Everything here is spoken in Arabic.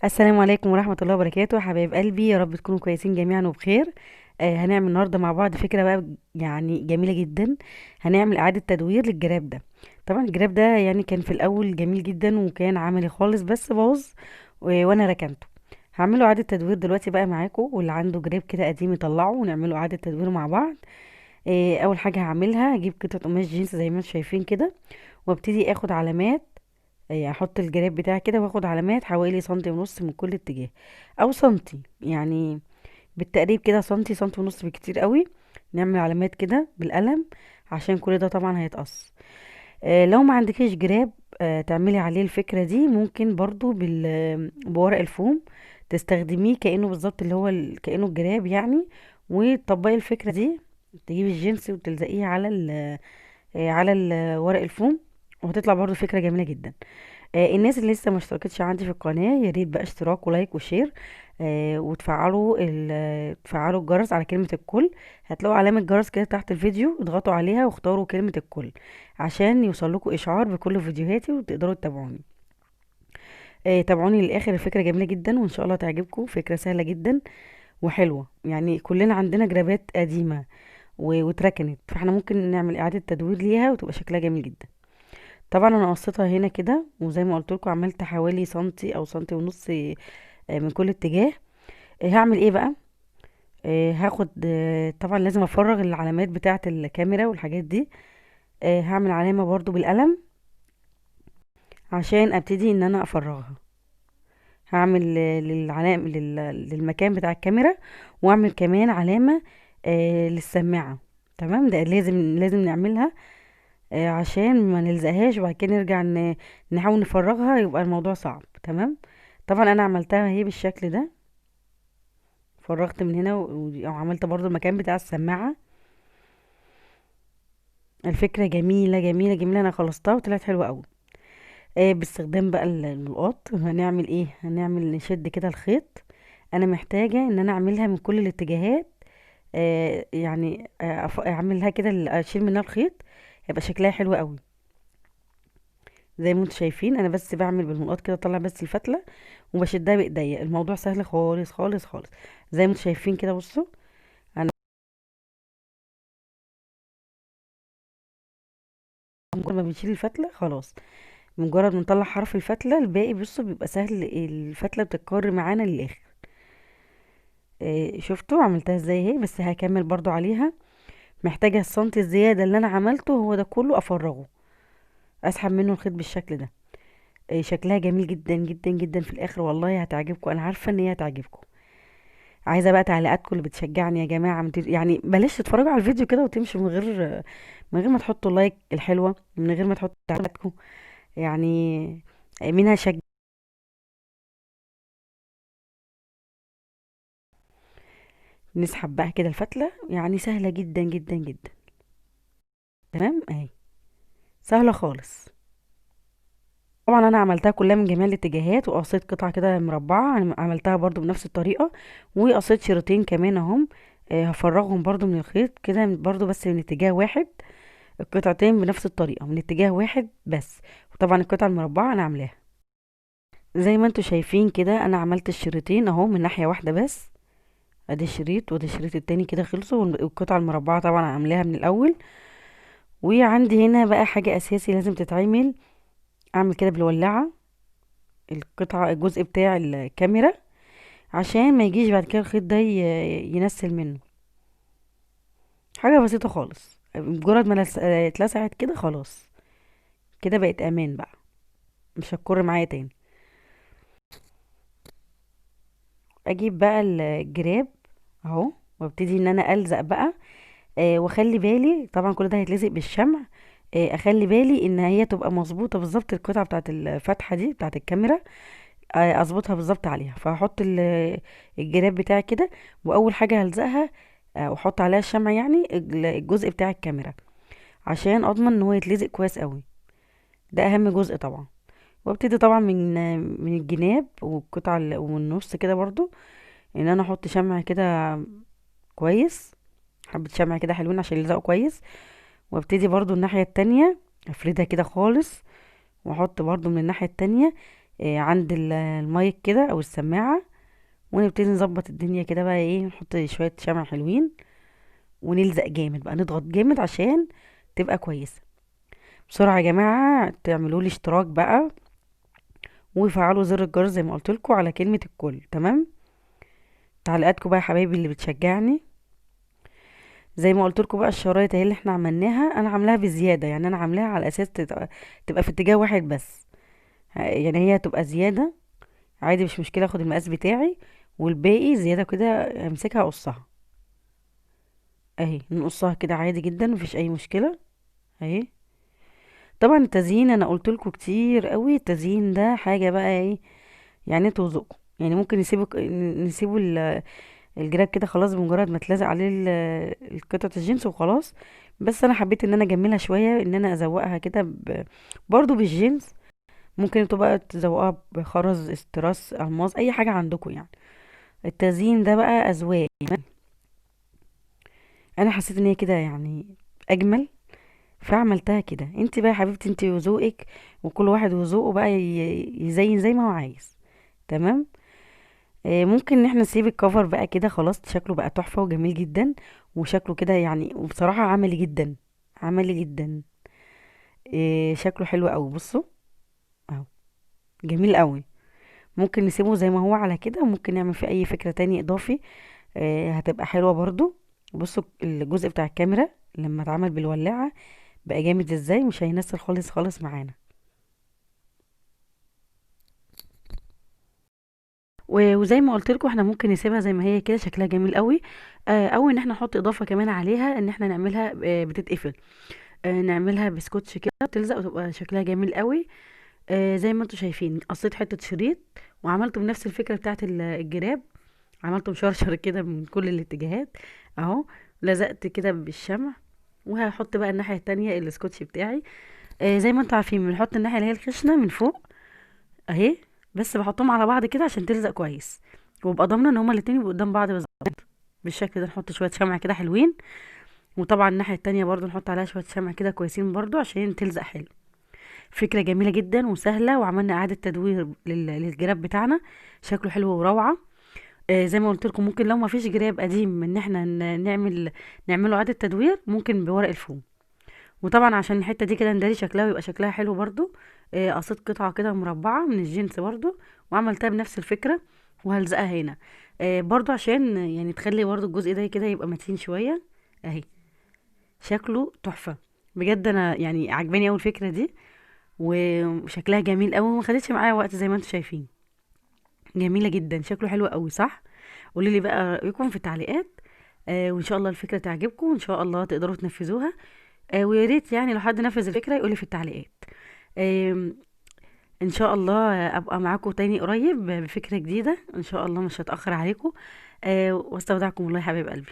السلام عليكم ورحمة الله وبركاته حبايب قلبي، يا رب تكونوا كويسين جميعا وبخير. هنعمل النهاردة مع بعض فكرة بقى يعني جميلة جدا. هنعمل إعادة تدوير للجراب ده. طبعا الجراب ده يعني كان في الأول جميل جدا وكان عملي خالص بس باظ وأنا ركنته. هعمله إعادة تدوير دلوقتي بقى معاكم، واللي عنده جراب كده قديم يطلعه ونعمله إعادة تدوير مع بعض. أول حاجة هعملها هجيب قطعة قماش جينز زي ما انتم شايفين كده، وابتدي اخد علامات. احط الجراب بتاعي كده واخد علامات حوالي سنتي ونص من كل اتجاه، او سنتي يعني، بالتقريب كده سنتي سنتي ونص بكتير قوي. نعمل علامات كده بالقلم عشان كل ده طبعا هيتقص. لو ما عندكيش جراب تعملي عليه الفكرة دي، ممكن برضو بورق الفوم تستخدميه كأنه بالظبط اللي هو كأنه الجراب يعني، وتطبقي الفكرة دي. تجيبي الجنس وتلزقيه على ورق الفوم، وهتطلع برضو فكرة جميلة جدا. الناس اللي لسه ما اشتركتش عندي في القناة، يا ريت بقى اشتراك ولايك وشير. تفعلوا الجرس على كلمة الكل. هتلاقوا علامة جرس كده تحت الفيديو، اضغطوا عليها واختاروا كلمة الكل عشان يوصلكوا اشعار بكل فيديوهاتي وتقدروا تتابعوني. تابعوني للاخر، الفكرة جميلة جدا وان شاء الله تعجبكم. فكرة سهلة جدا وحلوة، يعني كلنا عندنا جرابات قديمة واتركنت، فاحنا ممكن نعمل اعادة تدوير ليها وتبقى شكلها جميل جدا. طبعا انا قصيتها هنا كده، وزي ما قلت لكم عملت حوالي سنتي او سنتي ونص من كل اتجاه. هعمل ايه بقى؟ هاخد طبعا لازم افرغ العلامات بتاعه الكاميرا والحاجات دي. هعمل علامة برضو بالقلم عشان ابتدي ان انا افرغها. هعمل للمكان بتاع الكاميرا، واعمل كمان علامة للسماعة. تمام، ده لازم نعملها عشان ما نلزقهاش وبعد كده نرجع نحاول نفرغها، يبقى الموضوع صعب. تمام. طبعا انا عملتها هي بالشكل ده، فرغت من هنا وعملت برضو المكان بتاع السماعة. الفكرة جميلة جميلة جميلة، انا خلصتها وطلعت حلوة قوي. باستخدام بقى النقاط هنعمل ايه؟ هنعمل نشد كده الخيط. انا محتاجة ان انا اعملها من كل الاتجاهات. يعني اعملها كده اشيل منها الخيط، يبقى شكلها حلو قوي. زي ما انتم شايفين انا بس بعمل بالمنقاط كده، اطلع بس الفتله وبشدها بايديا. الموضوع سهل خالص خالص خالص. زي ما انتم شايفين كده، بصوا. انا مجرد ما بنشيل الفتله خلاص، مجرد ما نطلع حرف الفتله الباقي بصوا بيبقى سهل، الفتله بتتكر معانا للاخر. شفتوا عملتها ازاي اهي؟ بس هكمل برضو عليها. محتاجه السنتي الزياده اللي انا عملته هو ده كله افرغه، اسحب منه الخيط بالشكل ده. شكلها جميل جدا جدا جدا في الاخر، والله هتعجبكم، انا عارفه ان هي هتعجبكم. عايزه بقى تعليقاتكم اللي بتشجعني يا جماعه، يعني بلاش تتفرجوا على الفيديو كده وتمشوا من غير ما تحطوا لايك الحلوه، من غير ما تحطوا تعليقاتكم يعني. مين هيشجع؟ نسحب بقى كده الفتله، يعني سهله جدا جدا جدا. تمام اهي، سهله خالص. طبعا انا عملتها كلها من جميع الاتجاهات، وقصيت قطعه كده مربعه، انا عملتها برضو بنفس الطريقه، وقصيت شريطين كمان اهم. هفرغهم برضو من الخيط كده برضو بس من اتجاه واحد. القطعتين بنفس الطريقة من اتجاه واحد بس. وطبعا القطعة المربعة انا عاملاها زي ما انتوا شايفين كده، انا عملت الشريطين اهو من ناحية واحدة بس. ادي الشريط وادي الشريط التاني كده خلصوا، والقطعة المربعة طبعا عاملاها من الاول. وعندي هنا بقى حاجة اساسي لازم تتعمل، اعمل كده بالولاعة القطعة الجزء بتاع الكاميرا، عشان ما يجيش بعد كده الخيط ده ينسل منه. حاجة بسيطة خالص، مجرد ما اتلسعت كده خلاص، كده بقت امان بقى، مش هتكر معايا تاني. اجيب بقى الجراب اهو، وابتدي ان انا الزق بقى. واخلي بالي طبعا كل ده هيتلزق بالشمع. اخلي بالي ان هي تبقى مظبوطه بالظبط، القطعه بتاعت الفتحه دي بتاعت الكاميرا. اظبطها بالظبط عليها، فهحط الجراب بتاعي كده، واول حاجه هلزقها واحط عليها الشمع، يعني الجزء بتاع الكاميرا، عشان اضمن ان هو يتلزق كويس قوي. ده اهم جزء طبعا. وابتدي طبعا من الجناب والقطعه ومن النص كده برضو، ان انا احط شمع كده كويس، حبة شمع كده حلوين عشان يلزقوا كويس. وابتدي برضو الناحية التانية افردها كده خالص، واحط برضو من الناحية التانية عند المايك كده او السماعة، ونبتدي نظبط الدنيا كده بقى ايه، نحط شوية شمع حلوين، ونلزق جامد بقى، نضغط جامد عشان تبقى كويسة. بسرعة يا جماعة تعملوا لي اشتراك بقى، وفعلوا زر الجرس زي ما قلت لكم على كلمة الكل. تمام. تعليقاتكم بقى يا حبايبي اللي بتشجعني. زي ما قلت لكم بقى، الشرايط اهي اللي احنا عملناها، انا عاملاها بزيادة، يعني انا عاملاها على اساس تبقى في اتجاه واحد بس. يعني هي تبقى زيادة عادي، مش مشكلة، اخد المقاس بتاعي، والباقي زيادة كده امسكها اقصها. اهي نقصها كده عادي جدا، مفيش اي مشكلة. اهي. طبعا التزيين انا قلت لكم كتير قوي، التزيين ده حاجة بقى ايه، يعني انتوا وذوقكم. يعني ممكن نسيبه الجراب كده خلاص، بمجرد ما تلزق عليه القطعة الجينز وخلاص. بس انا حبيت ان انا اجملها شوية، ان انا ازوقها كده برضو بالجينز. ممكن انتوا بقى تزوقوها بخرز، استراس، الماس، اي حاجة عندكم يعني. التزيين ده بقى اذواق. انا حسيت ان هي كده يعني اجمل، فعملتها كده. انت بقى يا حبيبتي، انت وذوقك، وكل واحد وذوقه بقى يزين زي ما هو عايز. تمام. ممكن ان احنا نسيب الكفر بقى كده خلاص، شكله بقى تحفة وجميل جدا، وشكله كده يعني، وبصراحة عملي جدا، عملي جدا. شكله حلو قوي، بصوا اهو، جميل قوي. ممكن نسيبه زي ما هو على كده، وممكن نعمل فيه اي فكرة تاني اضافي، هتبقى حلوة برضو. بصوا الجزء بتاع الكاميرا لما اتعمل بالولاعة بقى جامد ازاي، مش هينسل خالص خالص معانا. وزي ما قلت لكم، احنا ممكن نسيبها زي ما هي كده، شكلها جميل قوي. او ان احنا نحط اضافه كمان عليها، ان احنا نعملها بتتقفل. نعملها بسكوتش كده تلزق، وتبقى شكلها جميل قوي. زي ما انتم شايفين، قصيت حته شريط وعملته بنفس الفكره بتاعت الجراب، عملته مشرشر كده من كل الاتجاهات اهو. لزقت كده بالشمع، وهحط بقى الناحيه التانية السكوتش بتاعي. زي ما انتم عارفين، بنحط الناحيه اللي هي الخشنه من فوق اهي، بس بحطهم على بعض كده عشان تلزق كويس، وابقى ضامنه ان هما الاتنين يبقوا قدام بعض بالظبط. بالشكل ده نحط شويه شمع كده حلوين، وطبعا الناحيه التانية برضو نحط عليها شويه شمع كده كويسين برضو عشان تلزق حلو. فكره جميله جدا وسهله، وعملنا اعاده تدوير للجراب بتاعنا، شكله حلو وروعه. زي ما قلت لكم، ممكن لو ما فيش جراب قديم ان احنا نعمله اعاده تدوير، ممكن بورق الفوم. وطبعا عشان الحته دي كده نداري شكلها ويبقى شكلها حلو برضو، قصيت قطعه كده مربعه من الجينز برضو، وعملتها بنفس الفكره، وهلزقها هنا. برضو عشان يعني تخلي برضو الجزء ده كده يبقى متين شويه اهي. شكله تحفه بجد، انا يعني عجباني اول الفكره دي، وشكلها جميل قوي، وما خدتش معايا وقت زي ما انتم شايفين. جميله جدا، شكله حلو قوي صح. قولوا لي بقى رايكم في التعليقات. وان شاء الله الفكره تعجبكم، وان شاء الله تقدروا تنفذوها. ويا ريت يعني لو حد نفذ الفكره يقول لي في التعليقات. آم، ان شاء الله ابقى معاكم تاني قريب بفكره جديده، ان شاء الله مش هتاخر عليكم. واستودعكم الله يا حبايب قلبي.